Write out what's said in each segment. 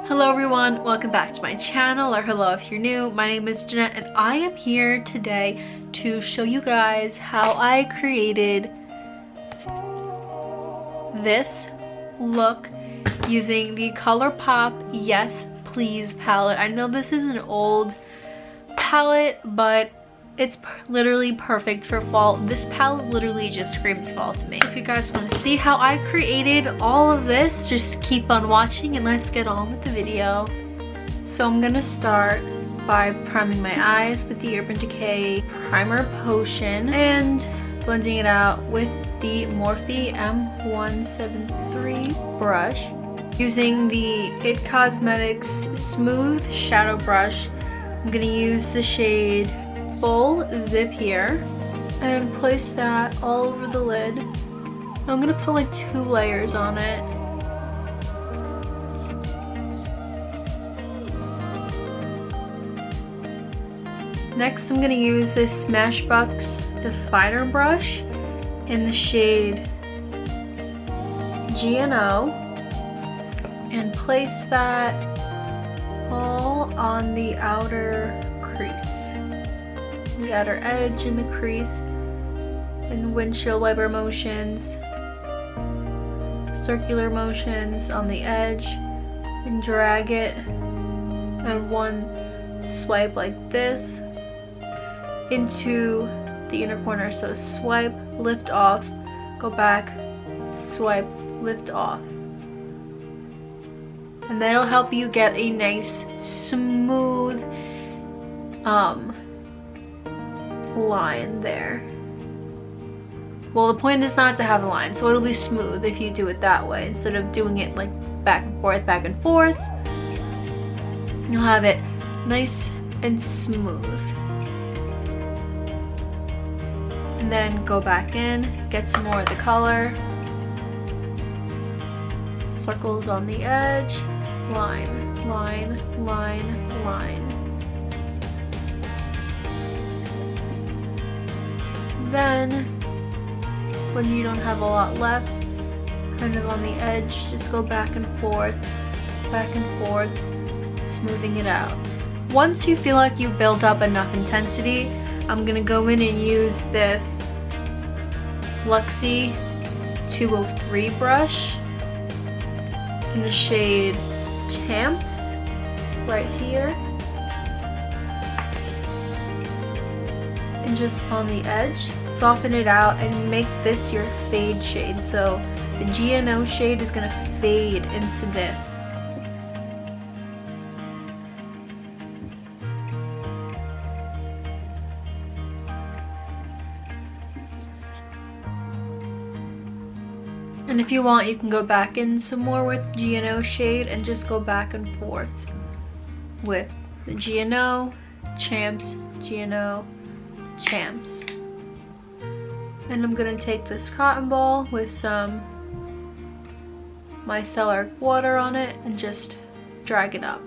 Hello everyone, welcome back to my channel, or hello if you're new. My name is Jeanette and I am here today to show you guys how I created this look using the ColourPop Yes Please palette. I know this is an old palette, but it's literally perfect for fall. This palette literally just screams fall to me. If you guys want to see how I created all of this, just keep on watching and let's get on with the video. So I'm gonna start by priming my eyes with the Urban Decay Primer Potion and blending it out with the Morphe M173 brush. Using the IT Cosmetics Smooth Shadow Brush, I'm gonna use the shade Full Zip here and place that all over the lid. I'm gonna put like 2 layers on it. Next, I'm gonna use this Smashbox definer brush in the shade GNO and place that all on the outer crease. The outer edge in the crease, and windshield wiper motions, circular motions on the edge, and drag it and one swipe like this into the inner corner. So swipe, lift off, go back, swipe, lift off, and that'll help you get a nice smooth line there. Well, the point is not to have a line, so it'll be smooth if you do it that way instead of doing it like back and forth. You'll have it nice and smooth. And then go back in, get some more of the color, circles on the edge, line, line, line, line. Then, when you don't have a lot left, kind of on the edge, just go back and forth, smoothing it out. Once you feel like you've built up enough intensity, I'm gonna go in and use this Luxie 203 brush in the shade Champs, right here. And just on the edge, soften it out and make this your fade shade. So the GNO shade is gonna fade into this. And if you want, you can go back in some more with GNO shade and just go back and forth with the GNO, Champs, GNO, Champs. And I'm gonna take this cotton ball with some micellar water on it and just drag it up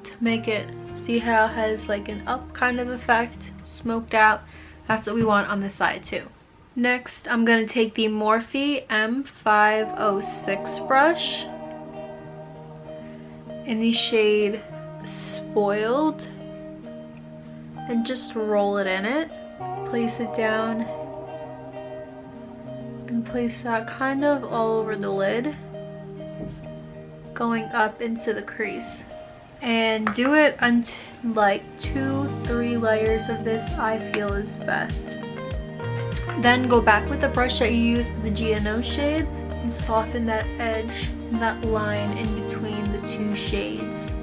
to make it, see how it has like an up kind of effect, smoked out. That's what we want on this side too. Next, I'm gonna take the Morphe M506 brush in the shade Spoiled and just roll it in it. Place it down and place that kind of all over the lid, going up into the crease. And do it until like 2-3 layers of this I feel is best. Then go back with the brush that you used with the GNO shade and soften that edge and that line in between the 2 shades.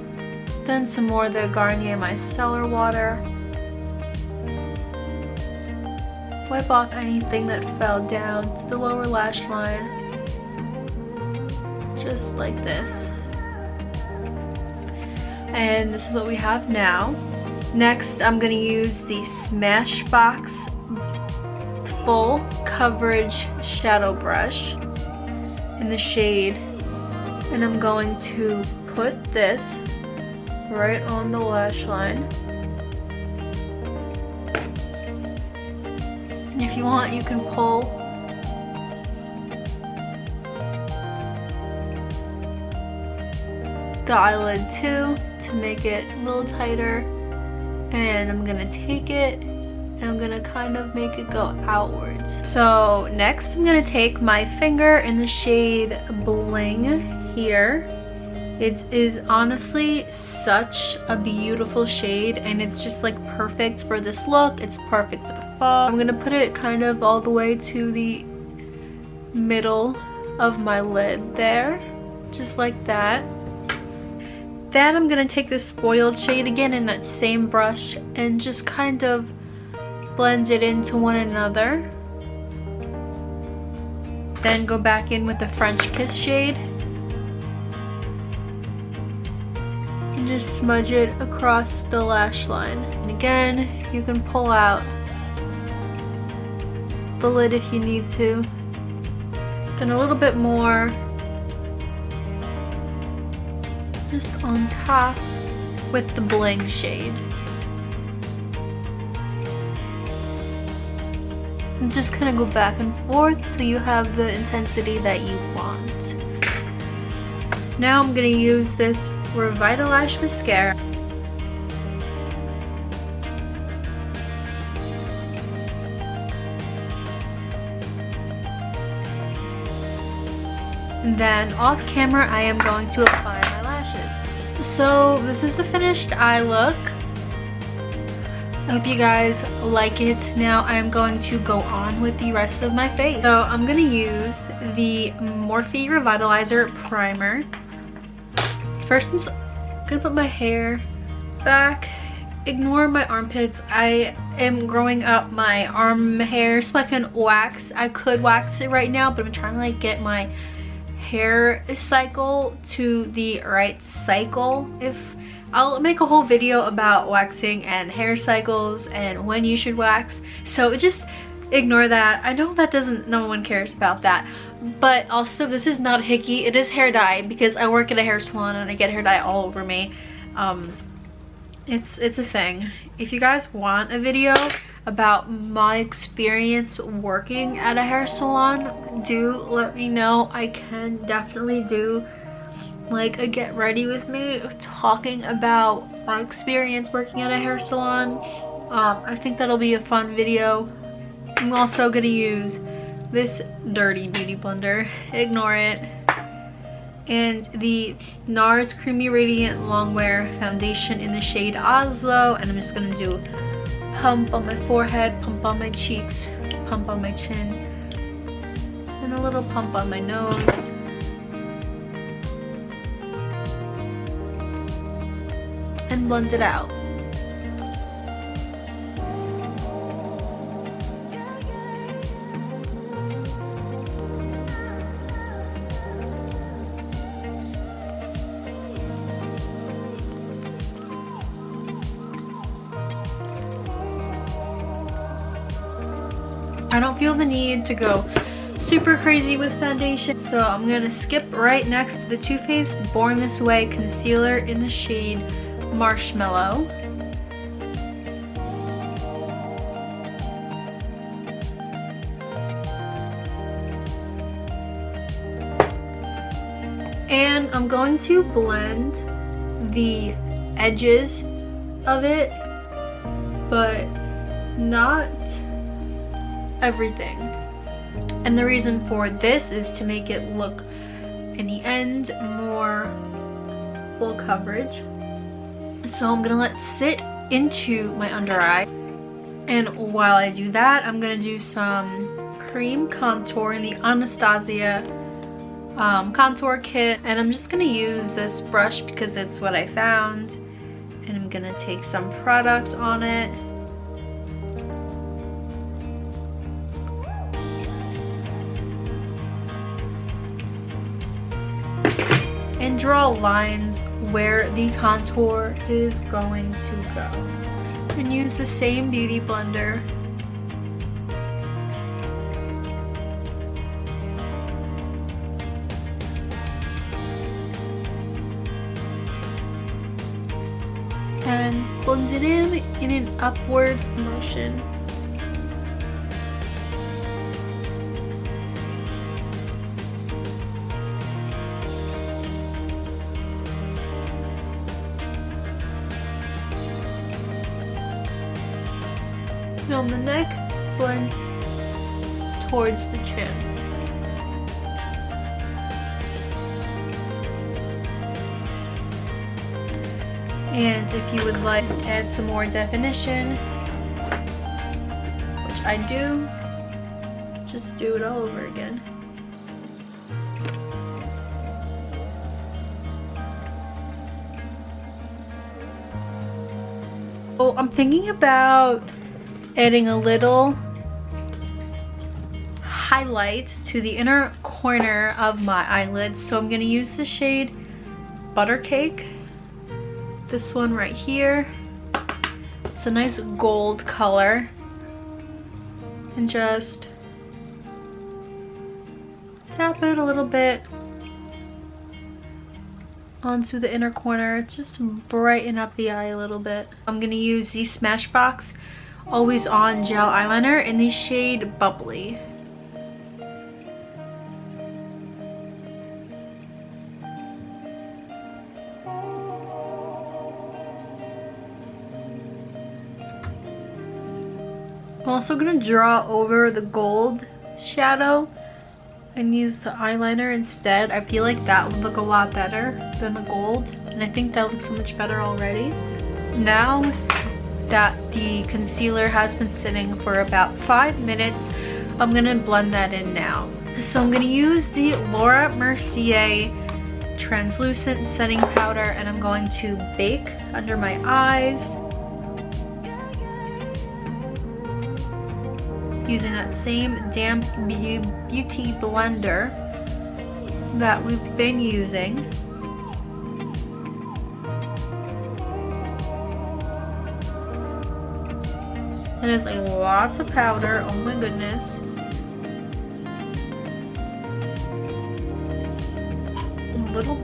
Then some more of the Garnier micellar water. Wipe off anything that fell down to the lower lash line, just like this. And this is what we have now. Next, I'm gonna use the Smashbox Full Coverage Shadow Brush in the shade, and I'm going to put this right on the lash line. If you want, you can pull the eyelid too to make it a little tighter. And I'm gonna take it and I'm gonna kind of make it go outwards. So next I'm gonna take my finger in the shade Bling here. It is honestly such a beautiful shade and it's just like perfect for this look. It's perfect for the fall. I'm gonna put it kind of all the way to the middle of my lid there, just like that. Then I'm gonna take this spoiled shade again in that same brush and just kind of blend it into one another. Then go back in with the French Kiss shade and just smudge it across the lash line. And again, you can pull out the lid if you need to. Then a little bit more just on top with the Bling shade. And just kind of go back and forth so you have the intensity that you want. Now I'm going to use this Revitalash mascara. And then off camera I am going to apply my lashes. So this is the finished eye look. I hope you guys like it. Now I'm going to go on with the rest of my face. So I'm gonna use the Morphe Revitalizer Primer. First I'm gonna put my hair back. Ignore my armpits. I am growing up my arm hair so I can wax. I could wax it right now, but I'm trying to like get my hair cycle to the right cycle. I'll make a whole video about waxing and hair cycles and when you should wax, so just ignore that. I know that no one cares about that, but also this is not hickey, it is hair dye because I work at a hair salon and I get hair dye all over me. It's a thing. If you guys want a video about my experience working at a hair salon, do let me know. I can definitely do like a get ready with me talking about my experience working at a hair salon. I think that'll be a fun video. I'm also gonna use this dirty beauty blender, ignore it, and the NARS Creamy Radiant Longwear Foundation in the shade Oslo, and I'm just gonna do pump on my forehead, pump on my cheeks, pump on my chin, and a little pump on my nose. And blend it out. I don't feel the need to go super crazy with foundation, so I'm gonna skip right next to the Too Faced Born This Way concealer in the shade Marshmallow. And I'm going to blend the edges of it, but not everything. And the reason for this is to make it look in the end more full coverage. So I'm gonna let it sit into my under eye, and while I do that, I'm gonna do some cream contour in the Anastasia contour kit, and I'm just gonna use this brush because it's what I found, and I'm gonna take some product on it. And draw lines where the contour is going to go. And use the same beauty blender. And blend it in an upward motion. And on the neck, blend towards the chin. And if you would like to add some more definition, which I do, just do it all over again. So I'm thinking about adding a little highlight to the inner corner of my eyelids. So I'm gonna use the shade Butter Cake. This one right here. It's a nice gold color. And just tap it a little bit onto the inner corner. Just brighten up the eye a little bit. I'm gonna use the Smashbox Always On Gel Eyeliner in the shade Bubbly. I'm also going to draw over the gold shadow and use the eyeliner instead. I feel like that would look a lot better than the gold, and I think that looks so much better already. Now that the concealer has been sitting for about 5 minutes, I'm going to blend that in now. So I'm going to use the Laura Mercier translucent setting powder, and I'm going to bake under my eyes using that same damp beauty blender that we've been using. It is a lot of powder, oh my goodness. A little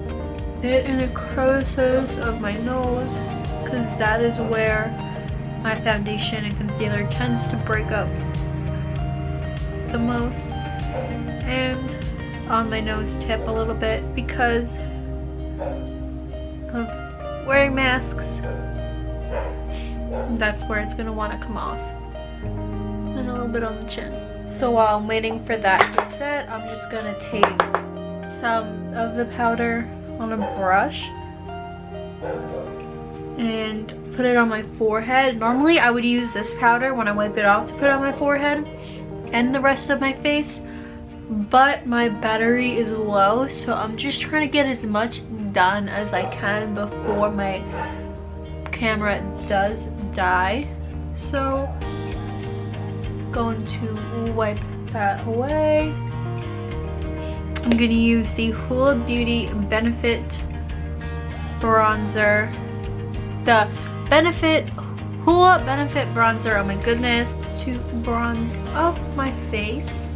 bit in the crevices of my nose, because that is where my foundation and concealer tends to break up the most, and on my nose tip a little bit because of wearing masks. That's where it's going to want to come off, and a little bit on the chin. So while I'm waiting for that to set, I'm just going to take some of the powder on a brush and put it on my forehead. Normally I would use this powder when I wipe it off to put it on my forehead and the rest of my face, but my battery is low, so I'm just trying to get as much done as I can before my camera does die. So going to wipe that away. I'm gonna use the Hoola Beauty Benefit bronzer, the Hoola Benefit bronzer, oh my goodness, to bronze up my face.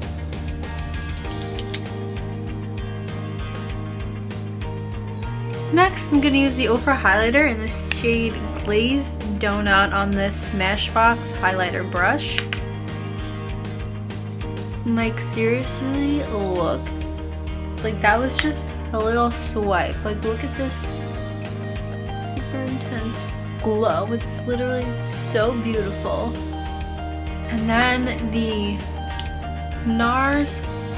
Next, I'm gonna use the Ultra highlighter in the shade Glazed Donut on this Smashbox highlighter brush. Like, seriously, look. Like, that was just a little swipe. Like, look at this super intense glow. It's literally so beautiful. And then the NARS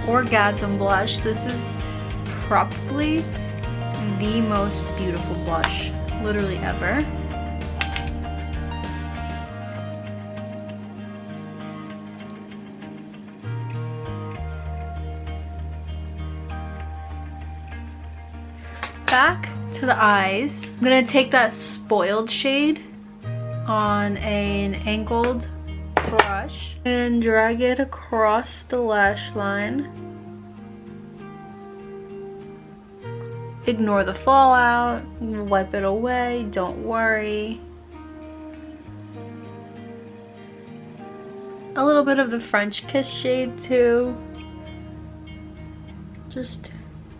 Orgasm blush. This is probably the most beautiful blush literally ever. Back to the eyes. I'm gonna take that Spoiled shade on an angled brush and drag it across the lash line. Ignore the fallout, wipe it away, don't worry. A little bit of the French Kiss shade too. Just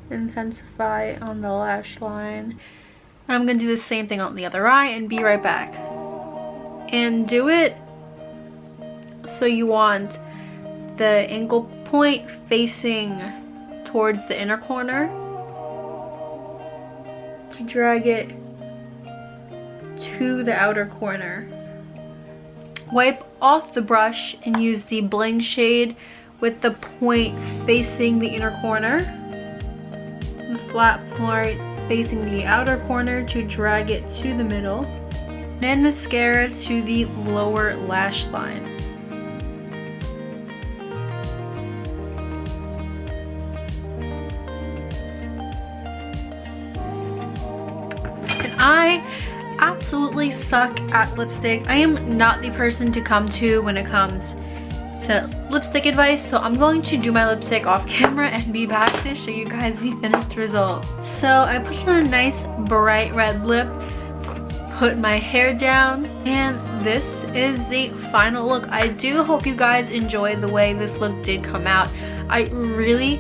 intensify on the lash line. I'm gonna do the same thing on the other eye and be right back. And do it so you want the angle point facing towards the inner corner. To drag it to the outer corner wipe off the brush and use the bling shade with the point facing the inner corner, the flat part facing the outer corner to drag it to the middle, and mascara to the lower lash line. And I absolutely suck at lipstick. I am not the person to come to when it comes to lipstick advice, so I'm going to do my lipstick off camera and be back to show you guys the finished result. So I put on a nice bright red lip, put my hair down, and this is the final look. I do hope you guys enjoyed the way this look did come out. I'm literally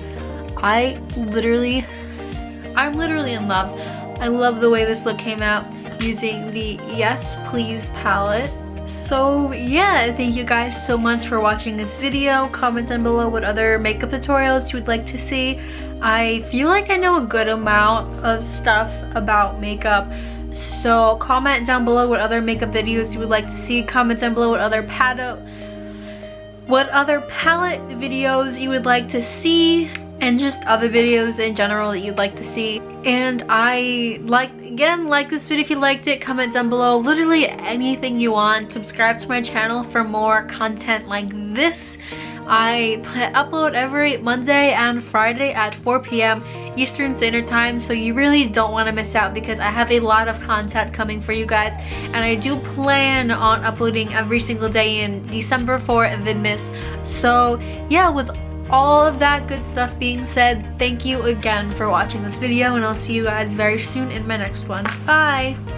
in love. I love the way this look came out using the Yes Please palette. So yeah, thank you guys so much for watching this video. Comment down below what other makeup tutorials you would like to see. I feel like I know a good amount of stuff about makeup, so comment down below what other makeup videos you would like to see. Comment down below what other palette videos you would like to see, and just other videos in general that you'd like to see. And like this video if you liked it, comment down below literally anything you want. Subscribe to my channel for more content like this. I upload every Monday and Friday at 4 p.m. Eastern Standard Time, so you really don't want to miss out because I have a lot of content coming for you guys, and I do plan on uploading every single day in December for Vidmas. So yeah, with all of that good stuff being said, thank you again for watching this video, and I'll see you guys very soon in my next one. Bye!